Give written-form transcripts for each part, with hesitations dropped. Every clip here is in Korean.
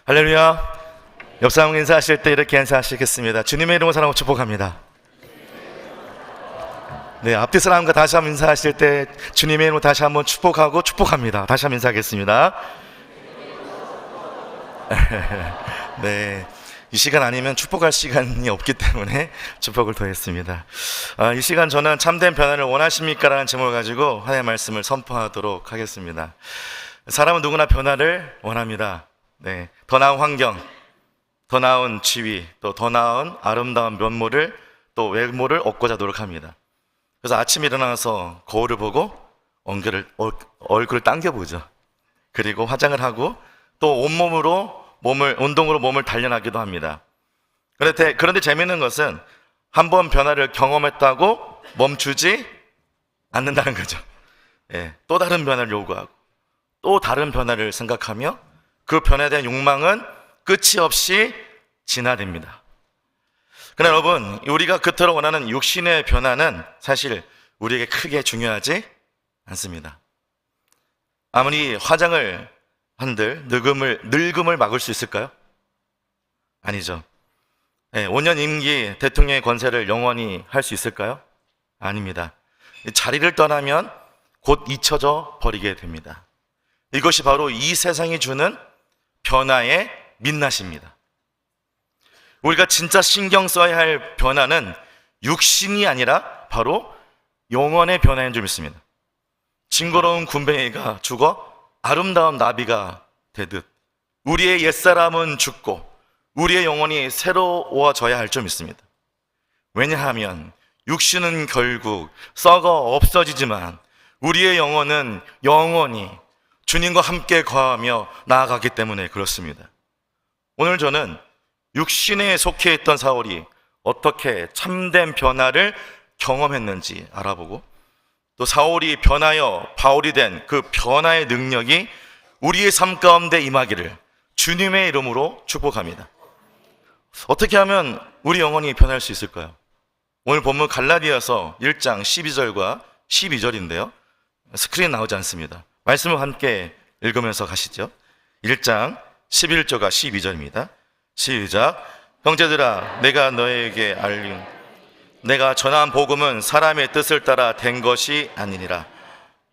할렐루야. 옆 사람 인사하실 때 이렇게 인사하시겠습니다. 주님의 이름으로 사랑하고 축복합니다. 네, 앞뒤 사람과 다시 한번 인사하실 때 주님의 이름으로 다시 한번 축복하고 축복합니다. 다시 한번 인사하겠습니다. 네, 이 시간 아니면 축복할 시간이 없기 때문에 축복을 더했습니다. 이 시간 저는 참된 변화를 원하십니까? 라는 제목을 가지고 하나님의 말씀을 선포하도록 하겠습니다. 사람은 누구나 변화를 원합니다. 네, 더 나은 환경, 더 나은 지위, 또 더 나은 아름다운 면모를, 또 외모를 얻고자 노력합니다. 그래서 아침에 일어나서 거울을 보고 얼굴을 당겨보죠. 그리고 화장을 하고 또 운동으로 몸을 단련하기도 합니다. 그런데 재미있는 것은 한번 변화를 경험했다고 멈추지 않는다는 거죠. 예, 또 다른 변화를 요구하고 또 다른 변화를 생각하며 그 변화에 대한 욕망은 끝이 없이 진화됩니다. 그러나 여러분, 우리가 그토록 원하는 육신의 변화는 사실 우리에게 크게 중요하지 않습니다. 아무리 화장을 한들 늙음을 막을 수 있을까요? 아니죠. 5년 임기 대통령의 권세를 영원히 할 수 있을까요? 아닙니다. 자리를 떠나면 곧 잊혀져 버리게 됩니다. 이것이 바로 이 세상이 주는 변화의 민낯입니다. 우리가 진짜 신경 써야 할 변화는 육신이 아니라 바로 영혼의 변화인 줄 믿습니다. 징그러운 군뱅이가 죽어 아름다운 나비가 되듯 우리의 옛사람은 죽고 우리의 영혼이 새로워져야 할 줄 믿습니다. 왜냐하면 육신은 결국 썩어 없어지지만 우리의 영혼은 영원히 주님과 함께 거하며 나아가기 때문에 그렇습니다. 오늘 저는 육신에 속해 있던 사울이 어떻게 참된 변화를 경험했는지 알아보고 또 사울이 변하여 바울이 된 그 변화의 능력이 우리의 삶 가운데 임하기를 주님의 이름으로 축복합니다. 어떻게 하면 우리 영혼이 변할 수 있을까요? 오늘 본문 갈라디아서 1장 12절과 12절인데요. 스크린 나오지 않습니다. 말씀을 함께 읽으면서 가시죠. 1장 11절과 12절입니다. 시작. 형제들아, 내가 너에게 내가 전한 복음은 사람의 뜻을 따라 된 것이 아니니라.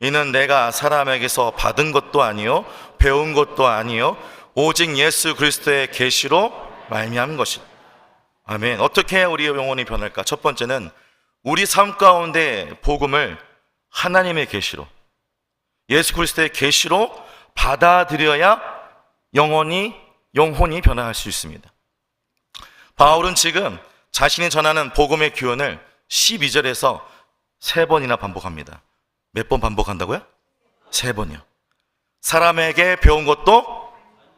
이는 내가 사람에게서 받은 것도 아니요 배운 것도 아니요 오직 예수 그리스도의 계시로 말미암은 것이다. 아멘. 어떻게 우리의 영혼이 변할까? 첫 번째는 우리 삶 가운데 복음을 하나님의 계시로, 예수 그리스도의 계시로 받아들여야 영혼이 변화할 수 있습니다. 바울은 지금 자신이 전하는 복음의 교훈을 12절에서 3번이나 반복합니다. 몇 번 반복한다고요? 3번이요. 사람에게 배운 것도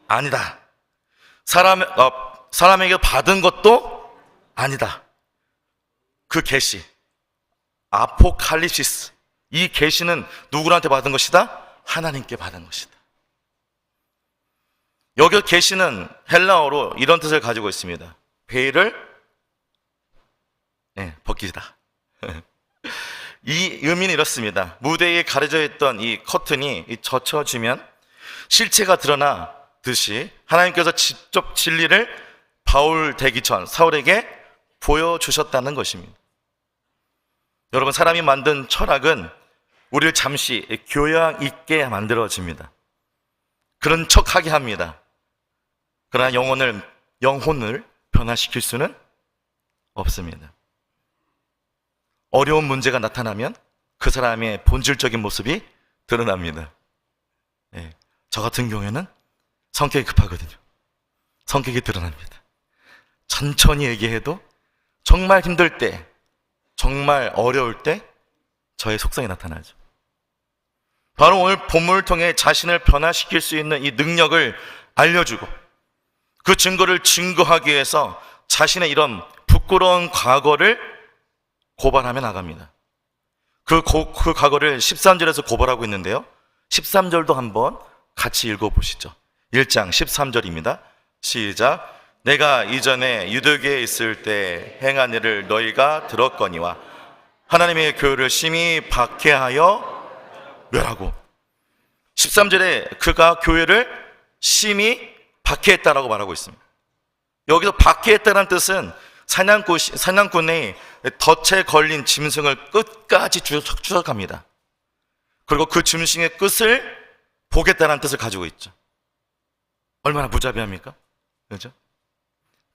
아니다. 사람에게 받은 것도 아니다. 그 계시, 아포칼립시스, 이 계시는 누구한테 받은 것이다? 하나님께 받은 것이다. 여기 계시는 헬라어로 이런 뜻을 가지고 있습니다. 베일을 벗기다. 이 의미는 이렇습니다. 무대에 가려져 있던 이 커튼이 젖혀지면 실체가 드러나듯이 하나님께서 직접 진리를 바울 되기 전 사울에게 보여주셨다는 것입니다. 여러분, 사람이 만든 철학은 우리를 잠시 교양 있게 만들어집니다. 그런 척하게 합니다. 그러나 영혼을 변화시킬 수는 없습니다. 어려운 문제가 나타나면 그 사람의 본질적인 모습이 드러납니다. 저 같은 경우에는 성격이 급하거든요. 성격이 드러납니다. 천천히 얘기해도 정말 힘들 때, 정말 어려울 때 저의 속성이 나타나죠. 바로 오늘 본문을 통해 자신을 변화시킬 수 있는 이 능력을 알려주고 그 증거를 증거하기 위해서 자신의 이런 부끄러운 과거를 고발하며 나갑니다. 그 과거를 13절에서 고발하고 있는데요. 13절도 한번 같이 읽어보시죠. 1장 13절입니다. 시작. 내가 이전에 유대교에 있을 때 행한 일을 너희가 들었거니와 하나님의 교회를 심히 박해하여 멸하고 13절에 그가 교회를 심히 박해했다라고 말하고 있습니다. 여기서 박해했다는 뜻은 사냥꾼이 덫에 걸린 짐승을 끝까지 추적합니다. 그리고 그 짐승의 끝을 보겠다는 뜻을 가지고 있죠. 얼마나 무자비합니까? 그렇죠?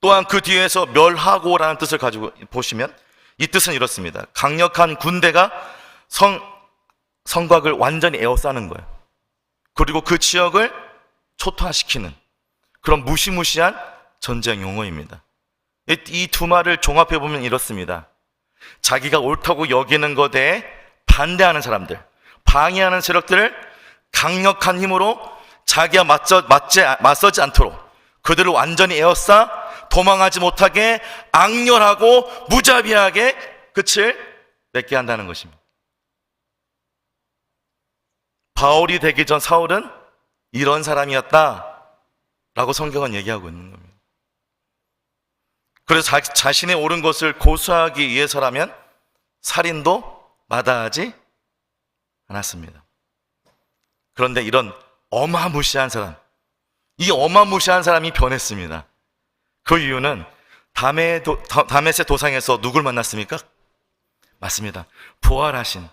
또한 그 뒤에서 멸하고라는 뜻을 가지고 보시면 이 뜻은 이렇습니다. 강력한 군대가 성곽을 완전히 에워싸는 거예요. 그리고 그 지역을 초토화시키는 그런 무시무시한 전쟁 용어입니다. 이 두 말을 종합해 보면 이렇습니다. 자기가 옳다고 여기는 것에 반대하는 사람들, 방해하는 세력들을 강력한 힘으로 자기와 맞서지 않도록 그들을 완전히 에워싸 도망하지 못하게 악렬하고 무자비하게 끝을 맺게 한다는 것입니다. 바울이 되기 전 사울은 이런 사람이었다라고 성경은 얘기하고 있는 겁니다. 그래서 자신의 옳은 것을 고수하기 위해서라면 살인도 마다하지 않았습니다. 그런데 이런 어마무시한 사람, 이 어마무시한 사람이 변했습니다. 그 이유는 다메섹 도상에서 누굴 만났습니까? 맞습니다. 부활하신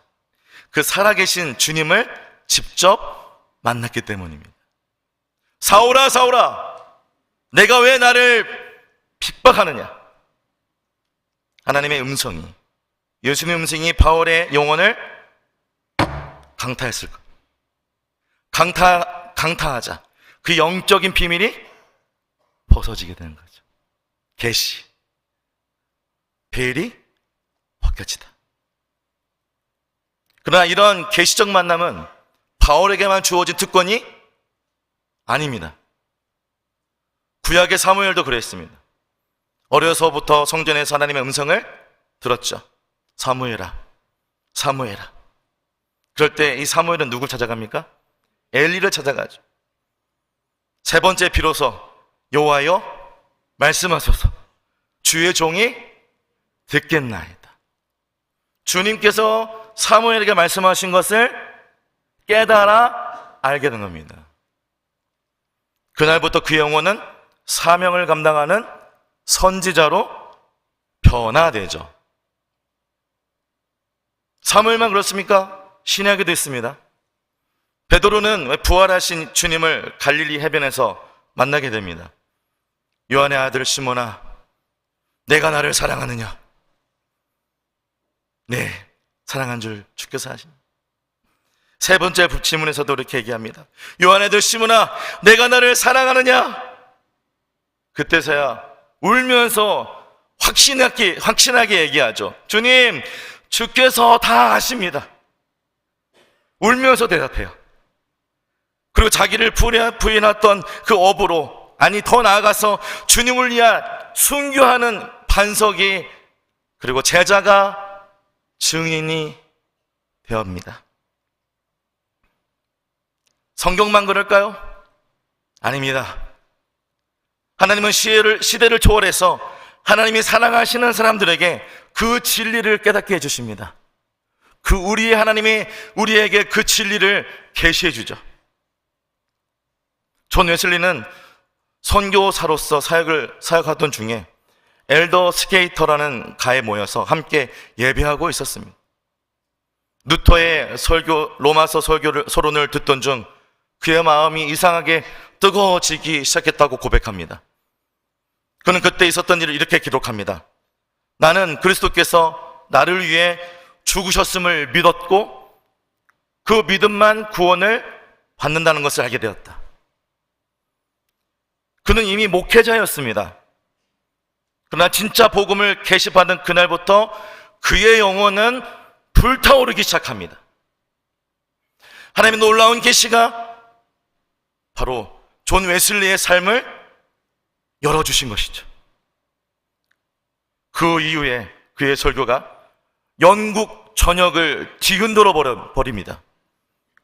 그 살아계신 주님을 직접 만났기 때문입니다. 사울아, 사울아, 내가 왜 나를 핍박하느냐? 하나님의 음성이, 예수님의 음성이 바울의 영혼을 강타했을 것. 강타하자 그 영적인 비밀이 벗어지게 되는 거죠. 계시, 베일이 벗겨지다. 그러나 이런 계시적 만남은 바울에게만 주어진 특권이 아닙니다. 구약의 사무엘도 그랬습니다. 어려서부터 성전에서 하나님의 음성을 들었죠. 사무엘아, 사무엘아. 그럴 때 이 사무엘은 누굴 찾아갑니까? 엘리를 찾아가죠. 세 번째 비로소 여호와여 말씀하소서, 주의 종이 듣겠나이다. 주님께서 사무엘에게 말씀하신 것을 깨달아 알게 된 겁니다. 그날부터 그 영혼은 사명을 감당하는 선지자로 변화되죠. 사무엘만 그렇습니까? 신약에도 있습니다. 베드로는 부활하신 주님을 갈릴리 해변에서 만나게 됩니다. 요한의 아들 시몬아, 내가 나를 사랑하느냐? 네, 사랑한 줄 주께서 아십니다. 세 번째 질문에서도 이렇게 얘기합니다. 요한의 아들 시몬아, 내가 나를 사랑하느냐? 그때서야 울면서 확신하게 얘기하죠. 주님, 주께서 다 아십니다. 울면서 대답해요. 그리고 자기를 부인했던 그 업으로, 아니 더 나아가서 주님을 위한 순교하는 반석이, 그리고 제자가 증인이 되옵니다. 성경만 그럴까요? 아닙니다. 하나님은 시대를 초월해서 하나님이 사랑하시는 사람들에게 그 진리를 깨닫게 해주십니다. 우리의 하나님이 우리에게 그 진리를 계시해 주죠. 존 웨슬리는 선교사로서 사역하던 중에 엘더 스케이터라는 가에 모여서 함께 예배하고 있었습니다. 루터의 로마서 서론을 듣던 중 그의 마음이 이상하게 뜨거워지기 시작했다고 고백합니다. 그는 그때 있었던 일을 이렇게 기록합니다. 나는 그리스도께서 나를 위해 죽으셨음을 믿었고 그 믿음만 구원을 받는다는 것을 알게 되었다. 그는 이미 목회자였습니다. 그러나 진짜 복음을 계시받은 그날부터 그의 영혼은 불타오르기 시작합니다. 하나님의 놀라운 계시가 바로 존 웨슬리의 삶을 열어주신 것이죠. 그 이후에 그의 설교가 영국 전역을 뒤흔들어 버립니다.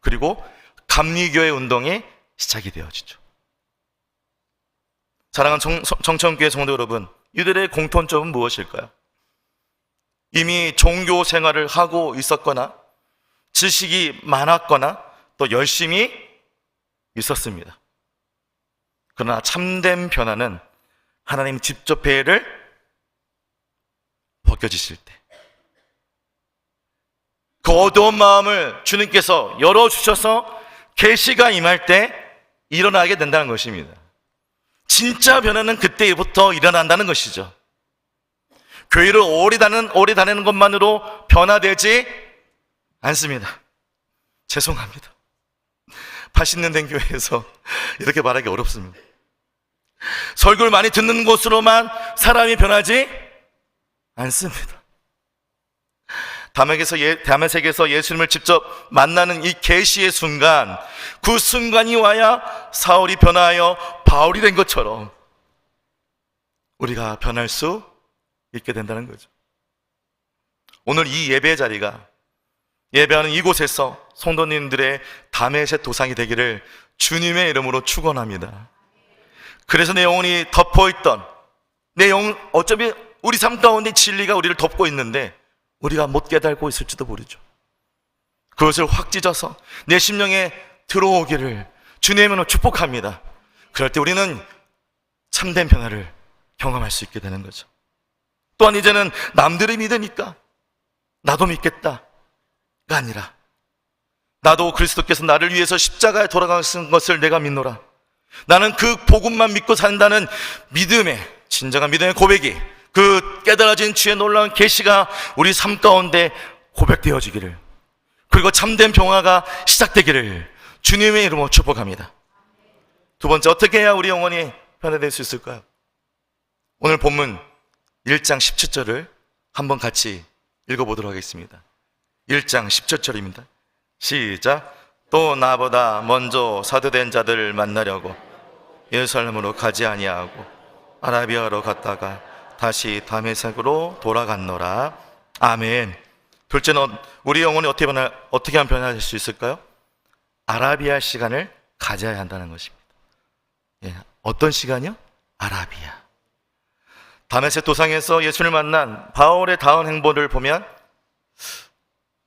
그리고 감리교회 운동이 시작이 되어지죠. 사랑하는 정천교회 성도 여러분, 이들의 공통점은 무엇일까요? 이미 종교 생활을 하고 있었거나 지식이 많았거나 또 열심히 있었습니다. 그러나 참된 변화는 하나님 직접 배를 벗겨지실 때, 그 어두운 마음을 주님께서 열어주셔서 계시가 임할 때 일어나게 된다는 것입니다. 진짜 변화는 그때부터 일어난다는 것이죠. 교회를 오래 다니는 것만으로 변화되지 않습니다. 죄송합니다. 80년 된 교회에서 이렇게 말하기 어렵습니다. 설교를 많이 듣는 곳으로만 사람이 변하지 않습니다. 다메섹에서 예수님을 직접 만나는 이 계시의 순간, 그 순간이 와야 사울이 변화하여 바울이 된 것처럼 우리가 변할 수 있게 된다는 거죠. 오늘 이 예배 자리가, 예배하는 이곳에서 성도님들의 다메섹 도상이 되기를 주님의 이름으로 축원합니다. 그래서 내 영혼이 덮어있던, 내 영혼, 어차피 우리 삶 가운데 진리가 우리를 덮고 있는데 우리가 못 깨달고 있을지도 모르죠. 그것을 확 찢어서 내 심령에 들어오기를 주님의 이름으로 축복합니다. 그럴 때 우리는 참된 변화를 경험할 수 있게 되는 거죠. 또한 이제는 남들이 믿으니까 나도 믿겠다가 아니라, 나도 그리스도께서 나를 위해서 십자가에 돌아가신 것을 내가 믿노라, 나는 그 복음만 믿고 산다는 믿음의, 진정한 믿음의 고백이, 그 깨달아진 주의 놀라운 계시가 우리 삶 가운데 고백되어지기를, 그리고 참된 평화가 시작되기를 주님의 이름으로 축복합니다. 두 번째, 어떻게 해야 우리 영혼이 변화될 수 있을까요? 오늘 본문 1장 17절을 한번 같이 읽어보도록 하겠습니다. 1장 17절입니다. 시작. 또 나보다 먼저 사도된 자들을 만나려고 예루살렘으로 가지 아니하고 아라비아로 갔다가 다시 다메섹으로 돌아갔노라. 아멘. 둘째는 우리 영혼이 어떻게 하면 변화될 수 있을까요? 아라비아 시간을 가져야 한다는 것입니다. 예, 어떤 시간이요? 아라비아. 다메섹 도상에서 예수를 만난 바울의 다음 행보를 보면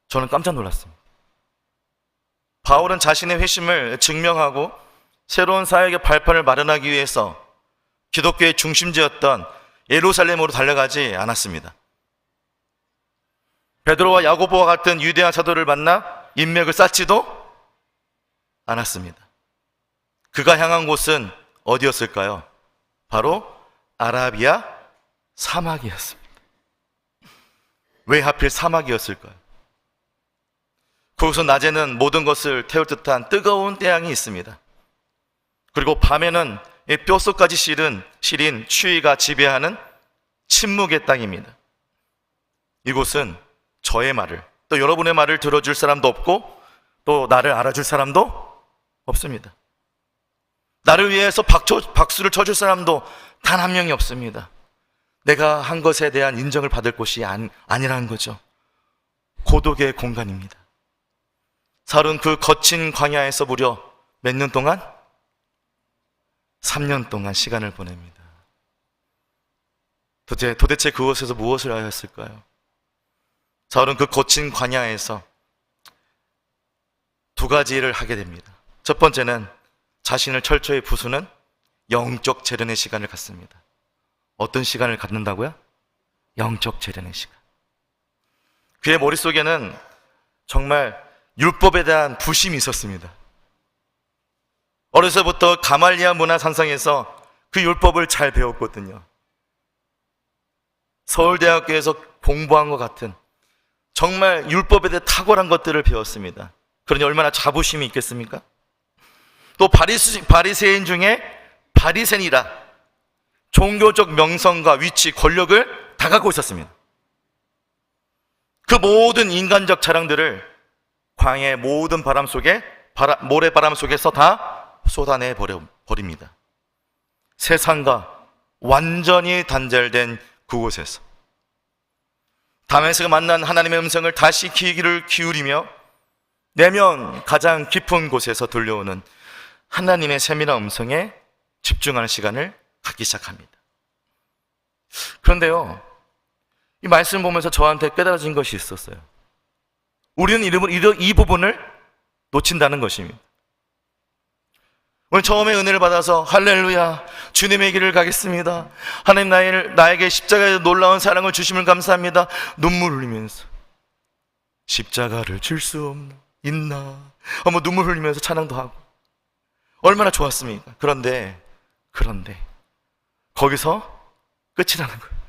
저는 깜짝 놀랐습니다. 바울은 자신의 회심을 증명하고 새로운 사역의 발판을 마련하기 위해서 기독교의 중심지였던 예루살렘으로 달려가지 않았습니다. 베드로와 야고보와 같은 유대한 사도를 만나 인맥을 쌓지도 않았습니다. 그가 향한 곳은 어디였을까요? 바로 아라비아 사막이었습니다. 왜 하필 사막이었을까요? 거기서 낮에는 모든 것을 태울 듯한 뜨거운 태양이 있습니다. 그리고 밤에는 뼛속까지 시린 추위가 지배하는 침묵의 땅입니다. 이곳은 저의 말을, 또 여러분의 말을 들어줄 사람도 없고 또 나를 알아줄 사람도 없습니다. 나를 위해서 박수를 쳐줄 사람도 단 한 명이 없습니다. 내가 한 것에 대한 인정을 받을 곳이 아니라는 거죠. 고독의 공간입니다. 사울은 그 거친 광야에서 무려 몇 년 동안? 3년 동안 시간을 보냅니다. 도대체 그곳에서 무엇을 하였을까요? 사울은 그 거친 광야에서 두 가지 일을 하게 됩니다. 첫 번째는 자신을 철저히 부수는 영적 재련의 시간을 갖습니다. 어떤 시간을 갖는다고요? 영적 재련의 시간. 그의 머릿속에는 정말 율법에 대한 부심이 있었습니다. 어려서부터 가말리아 문화산상에서 그 율법을 잘 배웠거든요. 서울대학교에서 공부한 것 같은 정말 율법에 대해 탁월한 것들을 배웠습니다. 그러니 얼마나 자부심이 있겠습니까? 또 바리새인 중에 바리새인이라 종교적 명성과 위치, 권력을 다 갖고 있었습니다. 그 모든 인간적 자랑들을 광야의 모든 바람 속에, 모래바람 속에서 다 쏟아내 버립니다. 세상과 완전히 단절된 그곳에서 다메섹을 만난 하나님의 음성을 다시 귀를 기울이며 내면 가장 깊은 곳에서 들려오는 하나님의 세밀한 음성에 집중하는 시간을 갖기 시작합니다. 그런데요, 이 말씀 보면서 저한테 깨달아진 것이 있었어요. 우리는 이 부분을 놓친다는 것입니다. 오늘 처음에 은혜를 받아서 할렐루야 주님의 길을 가겠습니다, 하나님 나에게 십자가에서 놀라운 사랑을 주심을 감사합니다, 눈물 흘리면서 십자가를 질 수 있나 눈물 흘리면서 찬양도 하고 얼마나 좋았습니까? 그런데 거기서 끝이라는 거예요.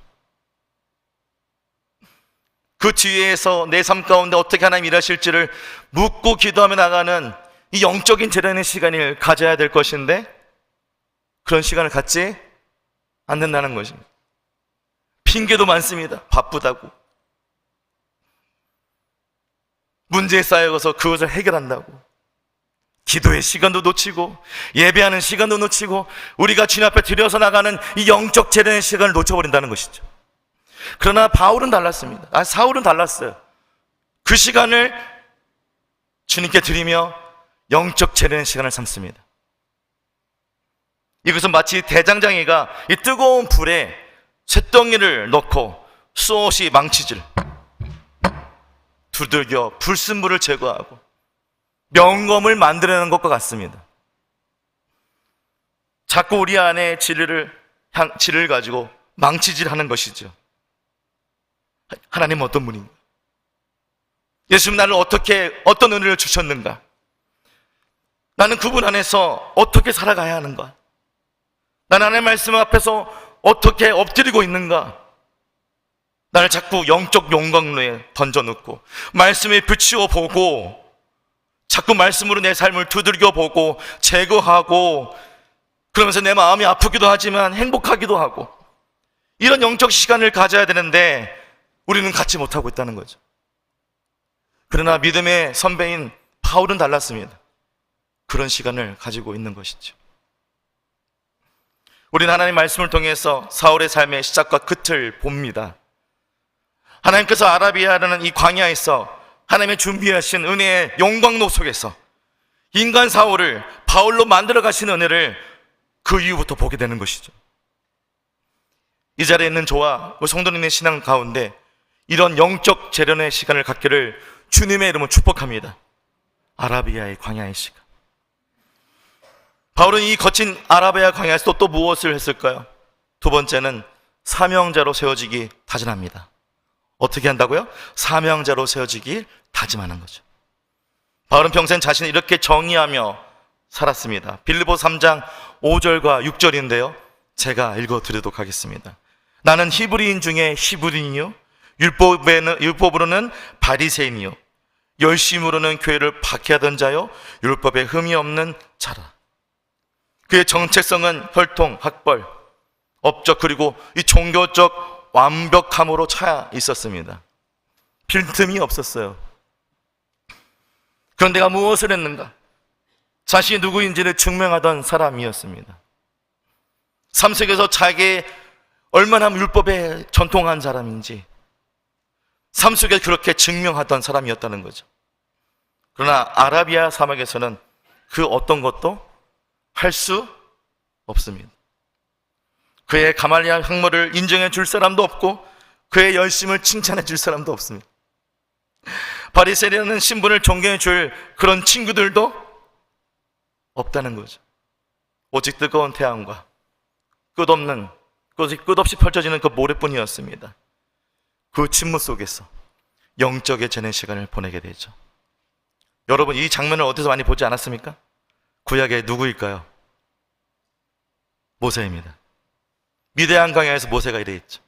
그 뒤에서 내 삶 가운데 어떻게 하나님 일하실지를 묻고 기도하며 나가는 이 영적인 재련의 시간을 가져야 될 것인데 그런 시간을 갖지 않는다는 것입니다. 핑계도 많습니다. 바쁘다고, 문제에 쌓여서 그것을 해결한다고, 기도의 시간도 놓치고 예배하는 시간도 놓치고 우리가 주님 앞에 들여서 나가는 이 영적 재련의 시간을 놓쳐버린다는 것이죠. 그러나 바울은 달랐습니다. 사울은 달랐어요. 그 시간을 주님께 드리며 영적 재련의 시간을 삼습니다. 이것은 마치 대장장이가 이 뜨거운 불에 쇳덩이를 넣고 수없이 망치질 두들겨 불순물을 제거하고 명검을 만들어내는 것과 같습니다. 자꾸 우리 안에 질을 가지고 망치질하는 것이죠. 하나님 어떤 분인가? 예수님 나를 어떤 은혜를 주셨는가? 나는 그분 안에서 어떻게 살아가야 하는가? 나는 하나님의 말씀 앞에서 어떻게 엎드리고 있는가? 나를 자꾸 영적 용광로에 던져놓고 말씀에 비추어 보고 자꾸 말씀으로 내 삶을 두들겨 보고 제거하고 그러면서 내 마음이 아프기도 하지만 행복하기도 하고 이런 영적 시간을 가져야 되는데 우리는 갖지 못하고 있다는 거죠. 그러나 믿음의 선배인 바울은 달랐습니다. 그런 시간을 가지고 있는 것이죠. 우리는 하나님 말씀을 통해서 사울의 삶의 시작과 끝을 봅니다. 하나님께서 아라비아라는 이 광야에서 하나님의 준비하신 은혜의 영광로 속에서 인간 사울을 바울로 만들어 가시는 은혜를 그 이후부터 보게 되는 것이죠. 이 자리에 있는 저와 성도님의 신앙 가운데 이런 영적 재련의 시간을 갖기를 주님의 이름으로 축복합니다. 아라비아의 광야의 시간. 바울은 이 거친 아라비아 광야에서 또 무엇을 했을까요? 두 번째는 사명자로 세워지기 다짐합니다. 어떻게 한다고요? 사명자로 세워지기 다짐하는 거죠. 바울은 평생 자신을 이렇게 정의하며 살았습니다. 빌립보 3장 5절과 6절인데요 제가 읽어드리도록 하겠습니다. 나는 히브리인 중에 히브리인이요 율법으로는 바리새인이요 열심으로는 교회를 박해하던 자요 율법에 흠이 없는 자라. 그의 정체성은 혈통, 학벌, 업적 그리고 이 종교적 완벽함으로 차 있었습니다. 빈틈이 없었어요. 그런데 그가 무엇을 했는가? 자신이 누구인지를 증명하던 사람이었습니다. 삶 속에서 자기의 얼마나 율법에 전통한 사람인지 삶 속에 그렇게 증명하던 사람이었다는 거죠. 그러나 아라비아 사막에서는 그 어떤 것도 할 수 없습니다. 그의 가말리알 학문을 인정해 줄 사람도 없고 그의 열심을 칭찬해 줄 사람도 없습니다. 바리새인이라는 신분을 존경해 줄 그런 친구들도 없다는 거죠. 오직 뜨거운 태양과 끝없이 펼쳐지는 그 모래뿐이었습니다. 그 침묵 속에서 영적의 재능 시간을 보내게 되죠. 여러분 이 장면을 어디서 많이 보지 않았습니까? 구약의 누구일까요? 모세입니다. 미디안 광야에서 모세가 이래했죠.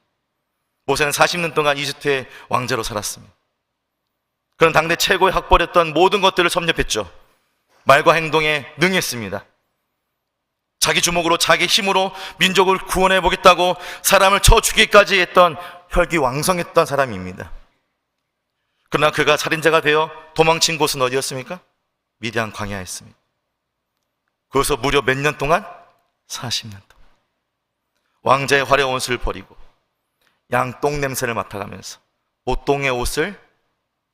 모세는 40년 동안 이집트의 왕자로 살았습니다. 그는 당대 최고의 학벌이었던 모든 것들을 섭렵했죠. 말과 행동에 능했습니다. 자기 주먹으로 자기 힘으로 민족을 구원해 보겠다고 사람을 쳐 죽이기까지 했던 혈기왕성했던 사람입니다. 그러나 그가 살인자가 되어 도망친 곳은 어디였습니까? 미디안 광야였습니다. 거기서 무려 몇 년 동안? 40년 동안 왕자의 화려한 옷을 버리고 양 똥 냄새를 맡아가면서 보통의 옷을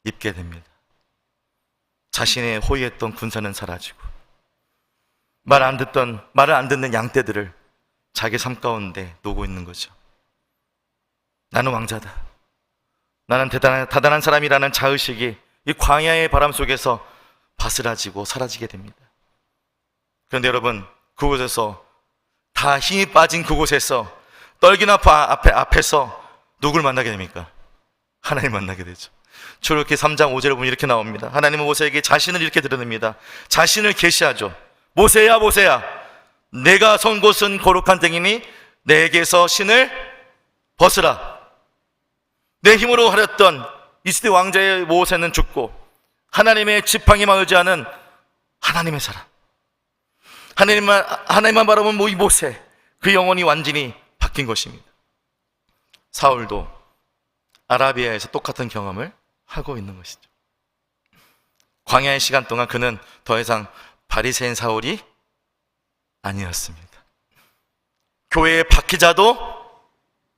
입게 됩니다. 자신의 호위했던 군사는 사라지고 말을 안 듣는 양떼들을 자기 삶 가운데 놓고 있는 거죠. 나는 왕자다. 나는 대단한 사람이라는 자의식이 이 광야의 바람 속에서 바스라지고 사라지게 됩니다. 그런데 여러분, 그곳에서 다 힘이 빠진 그곳에서 떨긴 앞에서 누굴 만나게 됩니까? 하나님 만나게 되죠. 출애굽기 3장 5절에 보면 이렇게 나옵니다. 하나님은 모세에게 자신을 이렇게 드러냅니다. 자신을 계시하죠. 모세야, 모세야, 내가 선 곳은 거룩한 땅이니 내게서 신을 벗으라. 내 힘으로 하렸던 이스라엘 왕자의 모세는 죽고 하나님의 지팡이만 의지하는 하나님의 사람, 하나님만 바라보는 이 모세, 그 영혼이 완전히 바뀐 것입니다. 사울도 아라비아에서 똑같은 경험을 하고 있는 것이죠. 광야의 시간 동안 그는 더 이상 바리새인 사울이 아니었습니다. 교회의 박기자도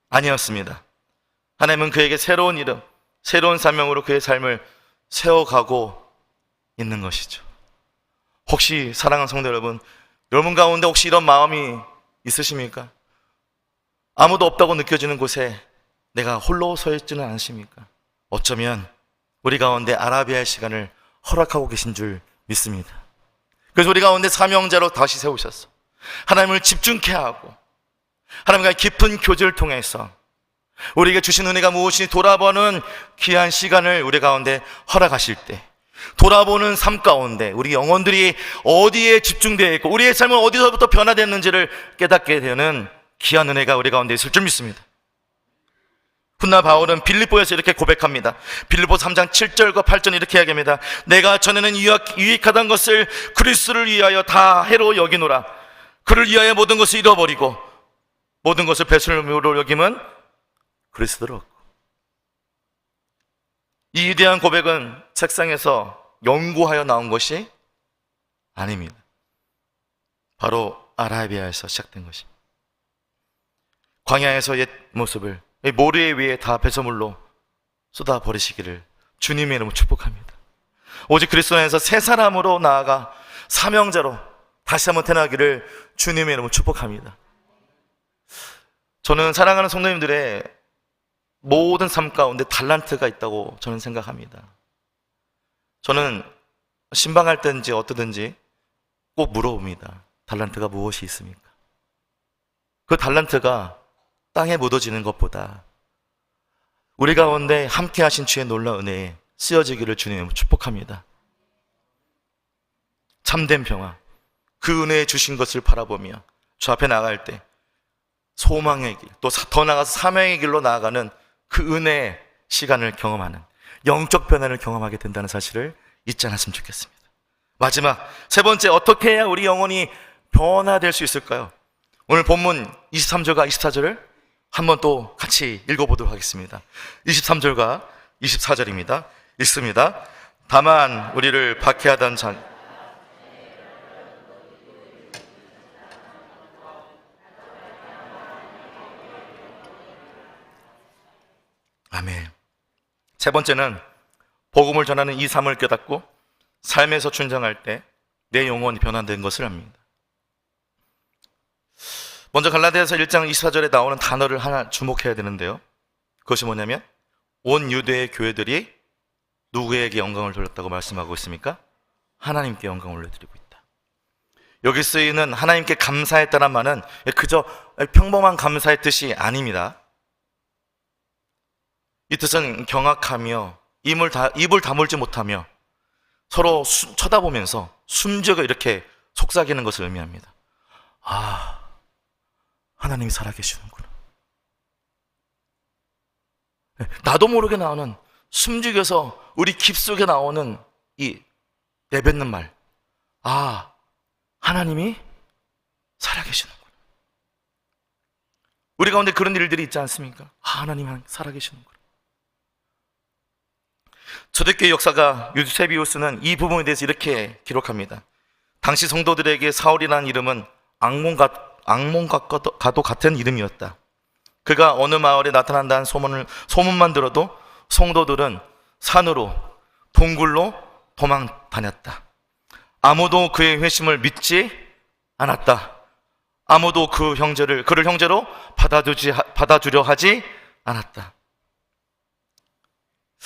아니었습니다. 하나님은 그에게 새로운 이름, 새로운 사명으로 그의 삶을 세워가고 있는 것이죠. 혹시 사랑하는 성도 여러분, 여러분 가운데 혹시 이런 마음이 있으십니까? 아무도 없다고 느껴지는 곳에 내가 홀로 서 있지는 않으십니까? 어쩌면 우리 가운데 아라비아의 시간을 허락하고 계신 줄 믿습니다. 그래서 우리 가운데 사명자로 다시 세우셨어. 하나님을 집중케 하고 하나님과 깊은 교제를 통해서 우리에게 주신 은혜가 무엇인지 돌아보는 귀한 시간을 우리 가운데 허락하실 때, 돌아보는 삶 가운데 우리 영혼들이 어디에 집중되어 있고 우리의 삶은 어디서부터 변화됐는지를 깨닫게 되는 귀한 은혜가 우리 가운데 있을 줄 믿습니다. 훗날 바울은 빌립보에서 이렇게 고백합니다. 빌립보 3장 7절과 8절 이렇게 이야기합니다. 내가 전에는 유익하던 것을 그리스도를 위하여 다 해로 여기노라. 그를 위하여 모든 것을 잃어버리고 모든 것을 배설물로 여김은 그리스도를 얻고. 이 위대한 고백은 책상에서 연구하여 나온 것이 아닙니다. 바로 아라비아에서 시작된 것입니다. 광야에서 옛 모습을 모래 위에 다 배설물로 쏟아버리시기를 주님의 이름으로 축복합니다. 오직 그리스도 안에서 새 사람으로 나아가 사명자로 다시 한번 태어나기를 주님의 이름으로 축복합니다. 저는 사랑하는 성도님들의 모든 삶 가운데 달란트가 있다고 저는 생각합니다. 저는 신방할 때든지 어떠든지 꼭 물어봅니다. 달란트가 무엇이 있습니까? 그 달란트가 땅에 묻어지는 것보다 우리 가운데 함께 하신 주의 놀라운 은혜에 쓰여지기를 주님 축복합니다. 참된 평화, 그 은혜에 주신 것을 바라보며 주 앞에 나갈 때 소망의 길, 또 더 나아가서 사명의 길로 나아가는 그 은혜의 시간을 경험하는 영적 변화를 경험하게 된다는 사실을 잊지 않았으면 좋겠습니다. 마지막 세 번째, 어떻게 해야 우리 영혼이 변화될 수 있을까요? 오늘 본문 23절과 24절을 한번 또 같이 읽어보도록 하겠습니다. 23절과 24절입니다. 읽습니다. 다만 우리를 박해하던 자, 아멘. 세 번째는 복음을 전하는 이 삶을 깨닫고 삶에서 충정할 때 내 영혼이 변화된 것을 압니다. 먼저 갈라디아서 1장 24절에 나오는 단어를 하나 주목해야 되는데요. 그것이 뭐냐면 온 유대의 교회들이 누구에게 영광을 돌렸다고 말씀하고 있습니까? 하나님께 영광을 올려드리고 있다. 여기 쓰이는 하나님께 감사했다는 말은 그저 평범한 감사의 뜻이 아닙니다. 이 뜻은 경악하며 입을 다물지 못하며 서로 쳐다보면서 숨죽여 이렇게 속삭이는 것을 의미합니다. 아, 하나님이 살아계시는구나. 나도 모르게 나오는, 숨죽여서 우리 깊숙이 나오는 이 내뱉는 말. 아, 하나님이 살아계시는구나. 우리 가운데 그런 일들이 있지 않습니까? 아, 하나님 살아계시는구나. 초대교회 역사가 유세비우스는 이 부분에 대해서 이렇게 기록합니다. 당시 성도들에게 사울이라는 이름은 악몽과도 같은 이름이었다. 그가 어느 마을에 나타난다는 소문만 들어도 성도들은 산으로, 동굴로 도망 다녔다. 아무도 그의 회심을 믿지 않았다. 아무도 그를 형제로 받아주려 하지 않았다.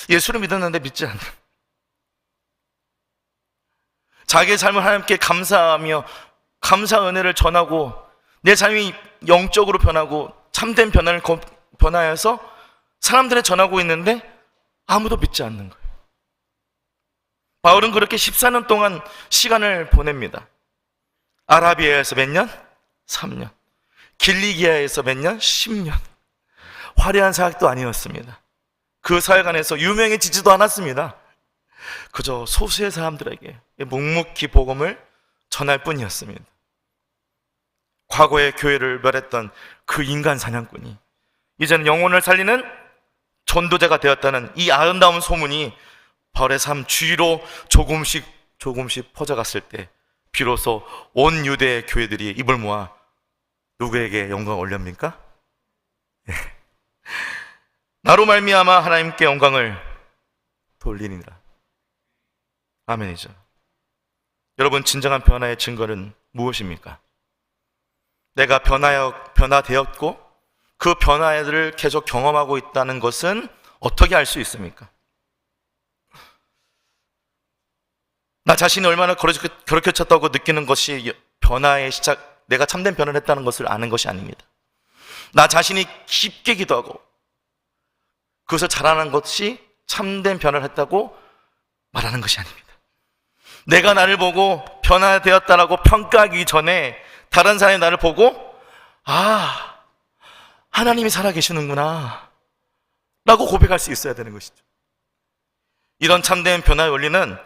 예수를 믿었는데 믿지 않는, 자기의 삶을 하나님께 감사하며 감사 은혜를 전하고 내 삶이 영적으로 변하고 참된 변화를 변화해서 사람들에 전하고 있는데 아무도 믿지 않는 거예요. 바울은 그렇게 14년 동안 시간을 보냅니다. 아라비아에서 몇 년? 3년. 길리기아에서 몇 년? 10년. 화려한 사역도 아니었습니다. 그 사역 안에서 유명해지지도 않았습니다. 그저 소수의 사람들에게 묵묵히 복음을 전할 뿐이었습니다. 과거의 교회를 멸했던 그 인간 사냥꾼이 이제는 영혼을 살리는 전도자가 되었다는 이 아름다운 소문이 바울의 삶 주위로 조금씩 퍼져갔을 때 비로소 온 유대 교회들이 입을 모아 누구에게 영광을 올립니까? 나로 말미암아 하나님께 영광을 돌리니라. 아멘이죠. 여러분, 진정한 변화의 증거는 무엇입니까? 내가 변화되었고 그 변화를 계속 경험하고 있다는 것은 어떻게 알 수 있습니까? 나 자신이 얼마나 그렇게 쳤다고 느끼는 것이 변화의 시작, 내가 참된 변화를 했다는 것을 아는 것이 아닙니다. 나 자신이 깊게 기도하고 그것을 잘하는 것이 참된 변화를 했다고 말하는 것이 아닙니다. 내가 나를 보고 변화되었다라고 평가하기 전에 다른 사람이 나를 보고 하나님이 살아계시는구나 라고 고백할 수 있어야 되는 것이죠. 이런 참된 변화의 원리는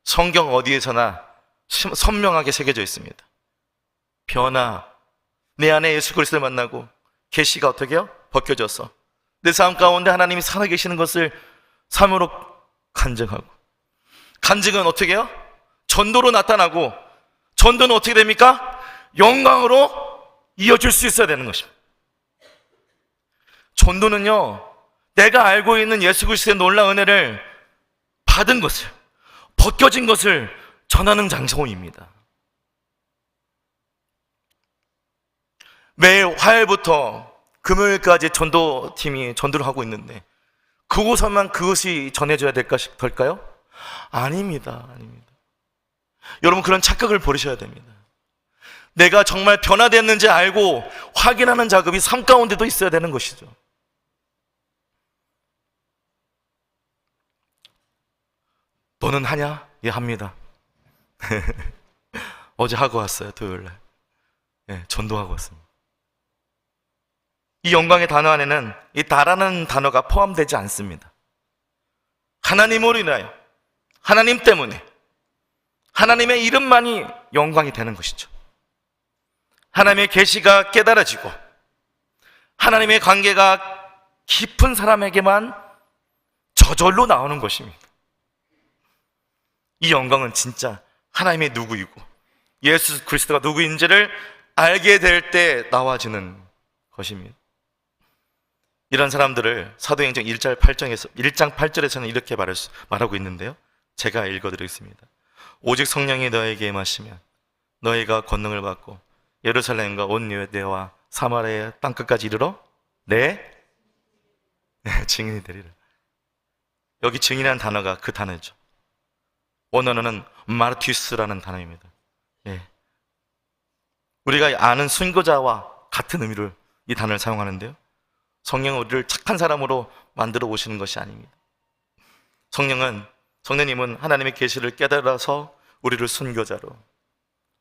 성경 어디에서나 선명하게 새겨져 있습니다. 변화, 내 안에 예수 그리스도를 만나고 계시가 어떻게 해요? 벗겨져서 내 삶 가운데 하나님이 살아계시는 것을 삶으로 간증하고, 간증은 어떻게 해요? 전도로 나타나고, 전도는 어떻게 됩니까? 영광으로 이어질 수 있어야 되는 것입니다. 전도는요, 내가 알고 있는 예수 그리스도의 놀라운 은혜를 받은 것을, 벗겨진 것을 전하는 장소입니다. 매일 화요일부터 금요일까지 전도팀이 전도를 하고 있는데 그곳에만 그것이 전해져야 될까요? 아닙니다. 여러분, 그런 착각을 버리셔야 됩니다. 내가 정말 변화됐는지 알고 확인하는 작업이 삶 가운데도 있어야 되는 것이죠. 너는 하냐? 예, 합니다. 어제 하고 왔어요, 토요일날. 예, 전도하고 왔습니다. 이 영광의 단어 안에는 이 나라는 단어가 포함되지 않습니다. 하나님으로 인하여, 하나님 때문에, 하나님의 이름만이 영광이 되는 것이죠. 하나님의 계시가 깨달아지고 하나님의 관계가 깊은 사람에게만 저절로 나오는 것입니다. 이 영광은 진짜 하나님의 누구이고 예수 그리스도가 누구인지를 알게 될 때 나와지는 것입니다. 이런 사람들을 사도행전 1장 8절에서는 이렇게 말하고 있는데요, 제가 읽어드리겠습니다. 오직 성령이 너에게 임하시면 너희가 권능을 받고 예루살렘과 온 유대와 사마리아의 땅끝까지 이르러 내 증인이 되리라. 여기 증인이라는 단어가 그 단어죠. 원어는 마르티스라는 단어입니다. 예. 우리가 아는 순교자와 같은 의미를 이 단어를 사용하는데요, 성령은 우리를 착한 사람으로 만들어 오시는 것이 아닙니다. 성령님은 하나님의 계시를 깨달아서 우리를 순교자로,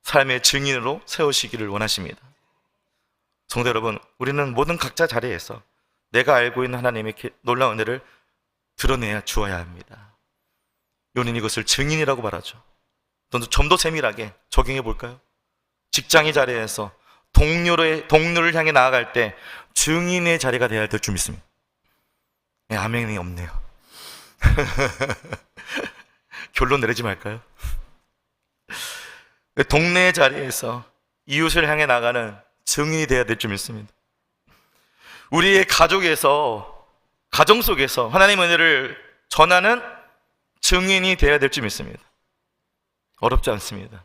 삶의 증인으로 세우시기를 원하십니다. 성도 여러분, 우리는 모든 각자 자리에서 내가 알고 있는 하나님의 놀라운 은혜를 드러내야 주어야 합니다. 우리는 이것을 증인이라고 말하죠. 좀 더 세밀하게 적용해 볼까요? 직장의 자리에서 동료를 향해 나아갈 때 증인의 자리가 되어야 될 줄 믿습니다. 네, 아멘이 없네요. 결론 내리지 말까요? 동네의 자리에서 이웃을 향해 나가는 증인이 되어야 될 줄 믿습니다. 우리의 가정 속에서 하나님의 은혜를 전하는 증인이 되어야 될 줄 믿습니다. 어렵지 않습니다.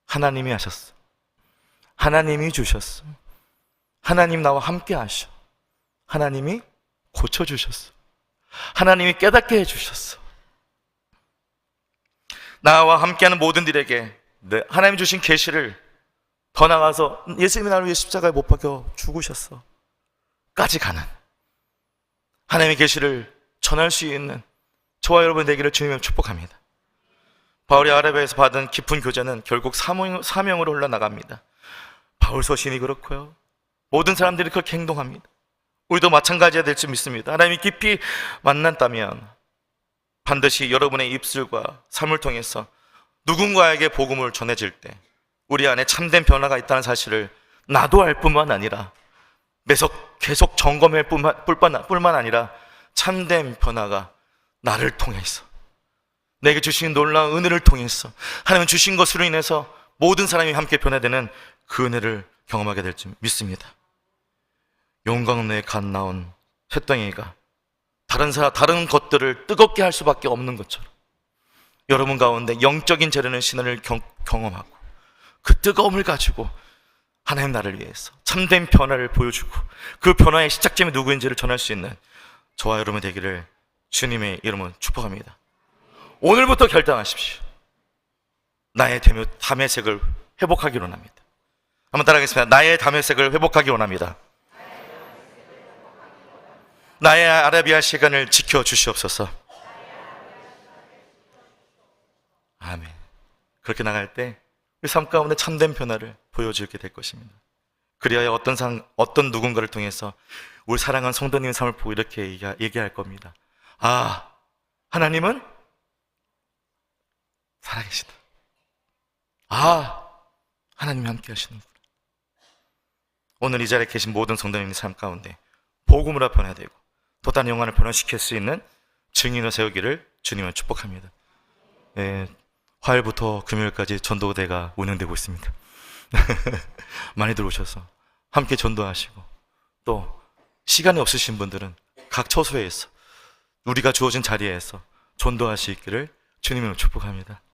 하나님이 하셨어. 하나님이 주셨어. 하나님 나와 함께 하셔. 하나님이 고쳐주셨어. 하나님이 깨닫게 해주셨어. 나와 함께하는 모든 이들에게 하나님이 주신 계시를 더 나가서 예수님이 나를 위해 십자가에 못 박혀 죽으셨어 까지 가는 하나님의 계시를 전할 수 있는 저와 여러분 되기를 주님을 축복합니다. 바울이 아라비아에서 받은 깊은 교제는 결국 사명으로 흘러나갑니다. 바울 서신이 그렇고요, 모든 사람들이 그렇게 행동합니다. 우리도 마찬가지가 될 줄 믿습니다. 하나님이 깊이 만났다면 반드시 여러분의 입술과 삶을 통해서 누군가에게 복음을 전해질 때 우리 안에 참된 변화가 있다는 사실을 나도 알 뿐만 아니라 계속 점검할 뿐만 아니라 참된 변화가 나를 통해서, 내게 주신 놀라운 은혜를 통해서, 하나님 주신 것으로 인해서 모든 사람이 함께 변화되는 그 은혜를 경험하게 될 줄 믿습니다. 용광로에 갓 나온 쇳덩이가 다른 것들을 뜨겁게 할 수밖에 없는 것처럼 여러분 가운데 영적인 재련의 신을 경험하고 그 뜨거움을 가지고 하나님 나라를 위해서 참된 변화를 보여주고 그 변화의 시작점이 누구인지를 전할 수 있는 저와 여러분 되기를 주님의 이름으로 축복합니다. 오늘부터 결단하십시오. 나의 담의색을 회복하기 원합니다. 한번 따라하겠습니다. 나의 담의색을 회복하기 원합니다. 나의 아라비아 시간을 지켜주시옵소서. 아멘. 그렇게 나갈 때 그 삶 가운데 참된 변화를 보여주게 될 것입니다. 그리하여 어떤 누군가를 통해서 우리 사랑하는 성도님의 삶을 보고 이렇게 얘기할 겁니다. 아, 하나님은 살아계시다. 아, 하나님이 함께 하시는구나. 오늘 이 자리에 계신 모든 성도님의 삶 가운데 복음으로 변화되고 또 다른 영혼을 변화시킬 수 있는 증인을 세우기를 주님을 축복합니다. 화요일부터 금요일까지 전도대가 운영되고 있습니다. 많이들 오셔서 함께 전도하시고 또 시간이 없으신 분들은 각 처소에서 우리가 주어진 자리에서 전도하시기를 주님을 축복합니다.